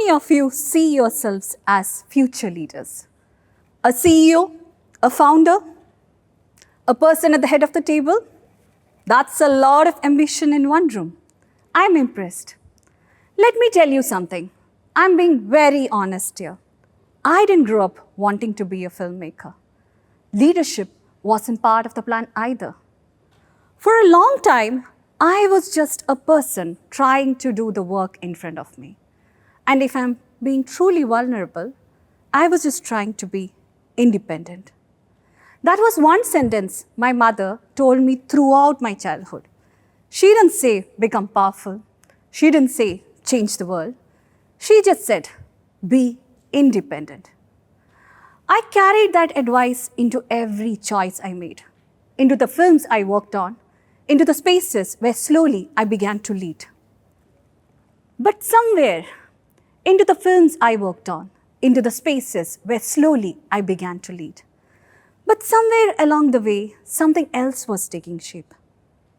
many of you see yourselves as future leaders? A CEO, a founder, a person at the head of the table? That's a lot of ambition in one room. I'm impressed. Let me tell you something. I'm being very honest here. I didn't grow up wanting to be a filmmaker. Leadership wasn't part of the plan either. For a long time, I was just a person trying to do the work in front of me. And if I'm being truly vulnerable, I was just trying to be independent. That was one sentence my mother told me throughout my childhood. She didn't say, become powerful. She didn't say, change the world. She just said, be independent. I carried that advice into every choice I made, into the films I worked on, into the spaces where slowly I began to lead. But somewhere, into the films I worked on, into the spaces where slowly I began to lead. But somewhere along the way, something else was taking shape.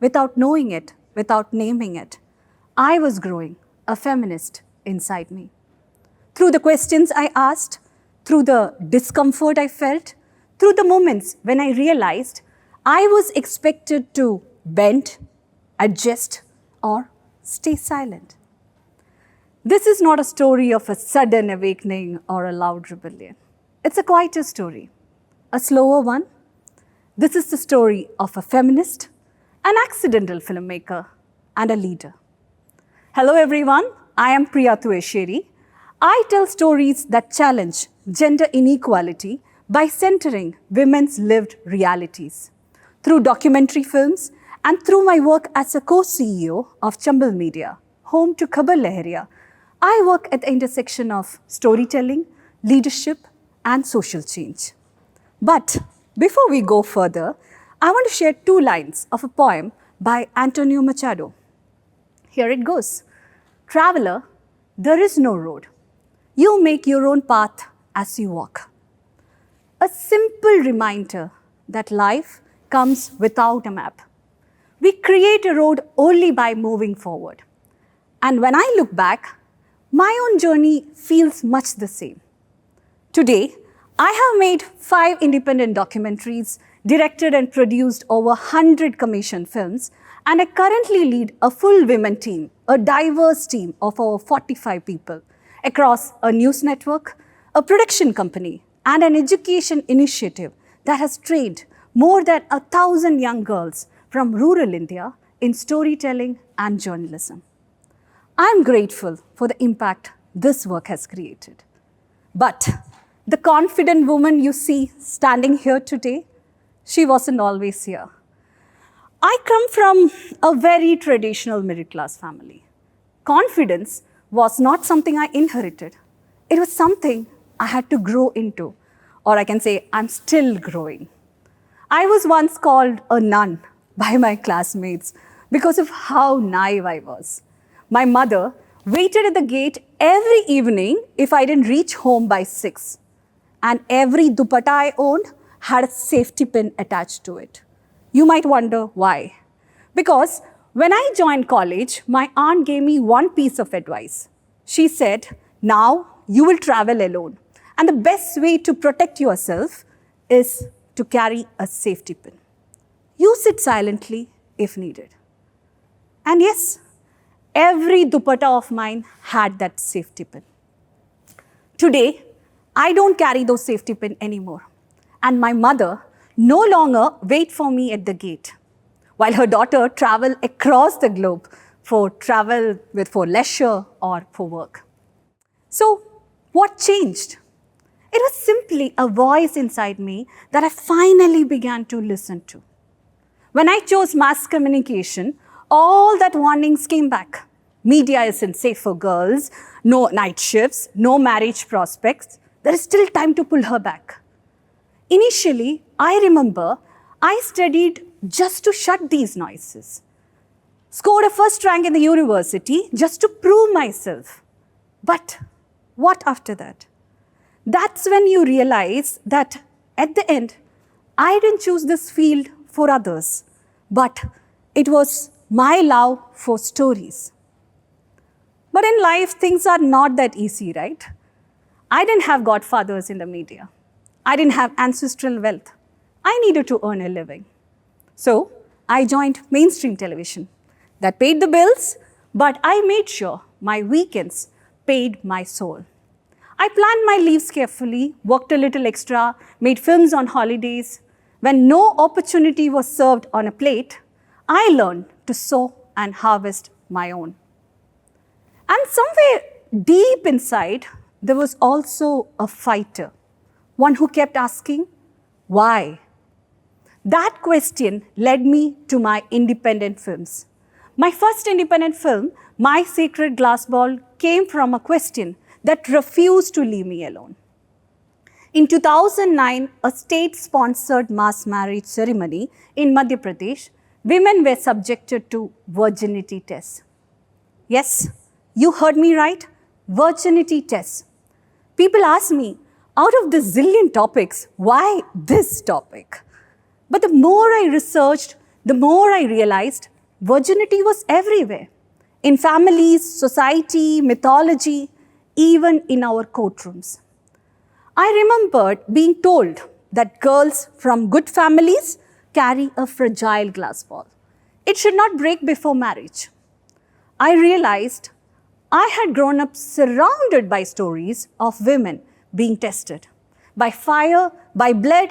Without knowing it, without naming it, I was growing a feminist inside me. Through the questions I asked, through the discomfort I felt, through the moments when I realized I was expected to bend, adjust, or stay silent. This is not a story of a sudden awakening or a loud rebellion. It's a quieter story, a slower one. This is the story of a feminist, an accidental filmmaker, and a leader. Hello everyone, I am Priya Thuvassery. I tell stories that challenge gender inequality by centering women's lived realities. Through documentary films and through my work as a co-CEO of Chambal Media, home to Khabar Lahariya, I work at the intersection of storytelling, leadership, and social change. But before we go further, I want to share 2 lines of a poem by Antonio Machado. Here it goes. Traveler, there is no road. You make your own path as you walk. A simple reminder that life comes without a map. We create a road only by moving forward. And when I look back, my own journey feels much the same. Today, I have made 5 independent documentaries, directed and produced over 100 commissioned films, and I currently lead a full women team, a diverse team of over 45 people, across a news network, a production company, and an education initiative that has trained more than 1,000 young girls from rural India in storytelling and journalism. I'm grateful for the impact this work has created. But the confident woman you see standing here today, she wasn't always here. I come from a very traditional middle-class family. Confidence was not something I inherited. It was something I had to grow into, or I can say I'm still growing. I was once called a nun by my classmates because of how naive I was. My mother waited at the gate every evening if I didn't reach home by 6. And every dupatta I owned had a safety pin attached to it. You might wonder why. Because when I joined college, my aunt gave me one piece of advice. She said, now you will travel alone. And the best way to protect yourself is to carry a safety pin. Use it silently if needed. And yes, every dupatta of mine had that safety pin. Today, I don't carry those safety pins anymore. And my mother no longer waits for me at the gate, while her daughter travels across the globe for leisure or for work. So, what changed? It was simply a voice inside me that I finally began to listen to. When I chose mass communication, all that warnings came back. Media isn't safe for girls, no night shifts, no marriage prospects. There is still time to pull her back. Initially, I remember I studied just to shut these noises. Scored a first rank in the university just to prove myself. But what after that? That's when you realize that at the end, I didn't choose this field for others, but it was my love for stories. But in life, things are not that easy, right? I didn't have godfathers in the media. I didn't have ancestral wealth. I needed to earn a living. So I joined mainstream television. That paid the bills, but I made sure my weekends paid my soul. I planned my leaves carefully, worked a little extra, made films on holidays. When no opportunity was served on a plate, I learned to sow and harvest my own. And somewhere deep inside, there was also a fighter, one who kept asking, why? That question led me to my independent films. My first independent film, My Sacred Glass Ball, came from a question that refused to leave me alone. In 2009, a state-sponsored mass marriage ceremony in Madhya Pradesh, women were subjected to virginity tests. Yes, you heard me right, virginity tests. People ask me, out of the zillion topics, why this topic? But the more I researched, the more I realized virginity was everywhere. In families, society, mythology, even in our courtrooms. I remembered being told that girls from good families carry a fragile glass ball. It should not break before marriage. I realized I had grown up surrounded by stories of women being tested by fire, by blood,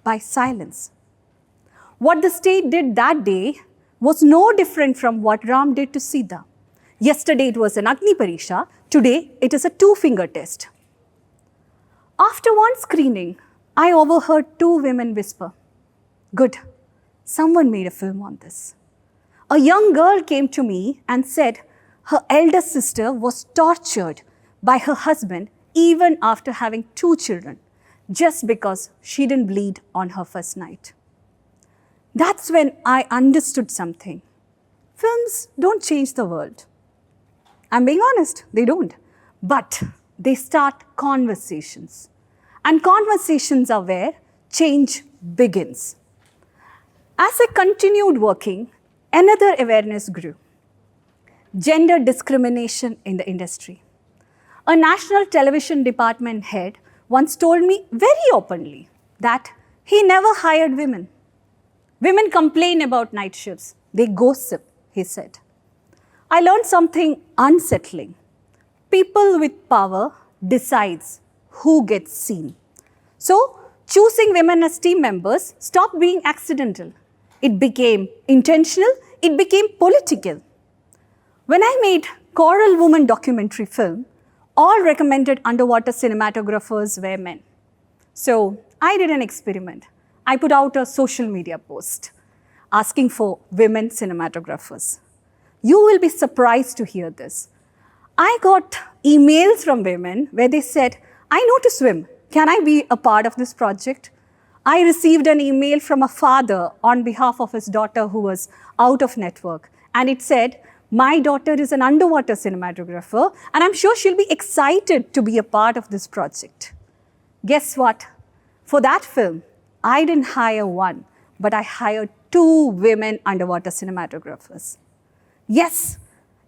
by silence. What the state did that day was no different from what Ram did to Sita. Yesterday it was an Agni Parisha, today it is a two-finger test. After one screening, I overheard two women whisper, good, someone made a film on this. A young girl came to me and said her elder sister was tortured by her husband even after having 2 children, just because she didn't bleed on her first night. That's when I understood something. Films don't change the world. I'm being honest, they don't. But they start conversations. And conversations are where change begins. As I continued working, another awareness grew. Gender discrimination in the industry. A national television department head once told me very openly that he never hired women. Women complain about night shifts. They gossip, he said. I learned something unsettling. People with power decides who gets seen. So, choosing women as team members stopped being accidental. It became intentional, it became political. When I made Coral Woman documentary film, all recommended underwater cinematographers were men. So, I did an experiment. I put out a social media post asking for women cinematographers. You will be surprised to hear this. I got emails from women where they said, I know to swim. Can I be a part of this project? I received an email from a father on behalf of his daughter who was out of network. And it said, my daughter is an underwater cinematographer and I'm sure she'll be excited to be a part of this project. Guess what? For that film, I didn't hire one, but I hired 2 women underwater cinematographers. Yes,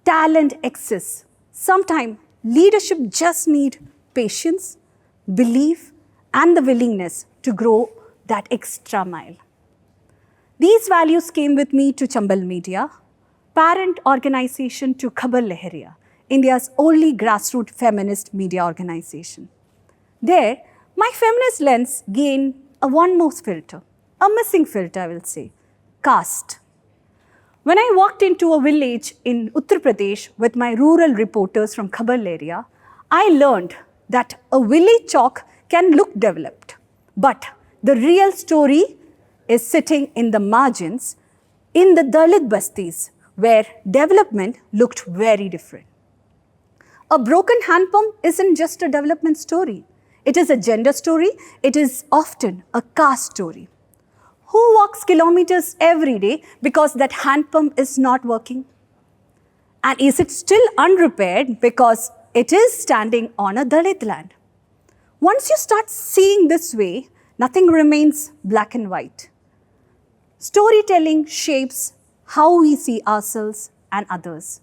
talent exists. Sometimes leadership just needs patience, belief, and the willingness to grow that extra mile. These values came with me to Chambal Media, parent organization to Khabar Lahariya, India's only grassroots feminist media organization. There, my feminist lens gained one more filter, a missing filter, I will say, caste. When I walked into a village in Uttar Pradesh with my rural reporters from Khabar Lahariya, I learned that a village chalk can look developed, but the real story is sitting in the margins, in the Dalit bastis, where development looked very different. A broken hand pump isn't just a development story. It is a gender story. It is often a caste story. Who walks kilometers every day because that hand pump is not working? And is it still unrepaired because it is standing on a Dalit land? Once you start seeing this way, nothing remains black and white. Storytelling shapes how we see ourselves and others.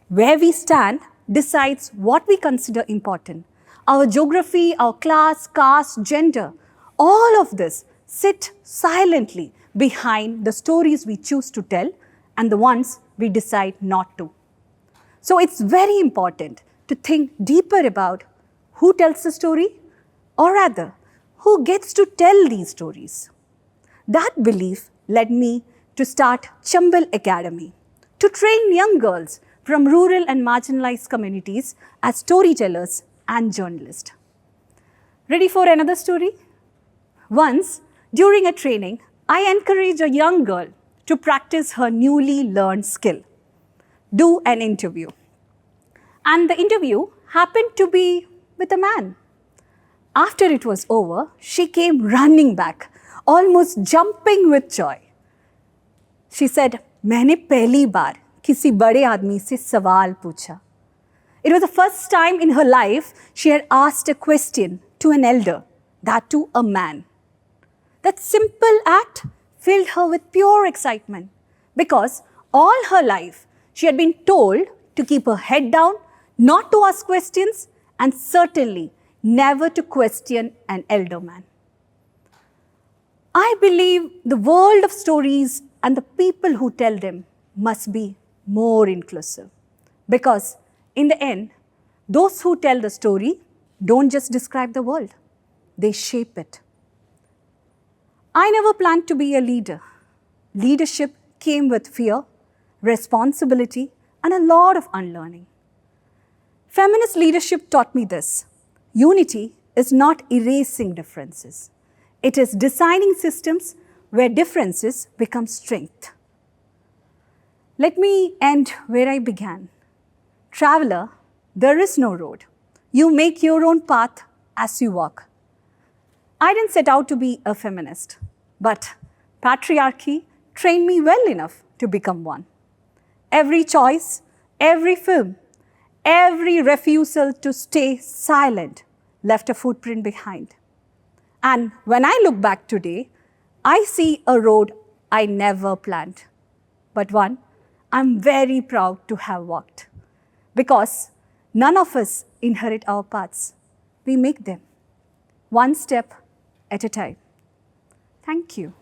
Where we stand decides what we consider important. Our geography, our class, caste, gender, all of this sit silently behind the stories we choose to tell and the ones we decide not to. So it's very important to think deeper about who tells the story, or rather, who gets to tell these stories. That belief led me to start Chambal Academy, to train young girls from rural and marginalized communities as storytellers and journalists. Ready for another story? Once, during a training, I encouraged a young girl to practice her newly learned skill, do an interview. And the interview happened to be with a man. After it was over, she came running back, almost jumping with joy. She said, मैंने पहली बार किसी बड़े आदमी से सवाल पूछा. It was the first time in her life she had asked a question to an elder, that too a man. That simple act filled her with pure excitement because all her life she had been told to keep her head down, not to ask questions, and certainly never to question an elder man. I believe the world of stories and the people who tell them must be more inclusive because in the end, those who tell the story don't just describe the world, they shape it. I never planned to be a leader. Leadership came with fear, responsibility, and a lot of unlearning. Feminist leadership taught me this. Unity is not erasing differences. It is designing systems where differences become strength. Let me end where I began. Traveler, there is no road. You make your own path as you walk. I didn't set out to be a feminist, but patriarchy trained me well enough to become one. Every choice, every film, every refusal to stay silent left a footprint behind. And when I look back today, I see a road I never planned, but one I'm very proud to have walked. Because none of us inherit our paths. We make them, one step at a time. Thank you.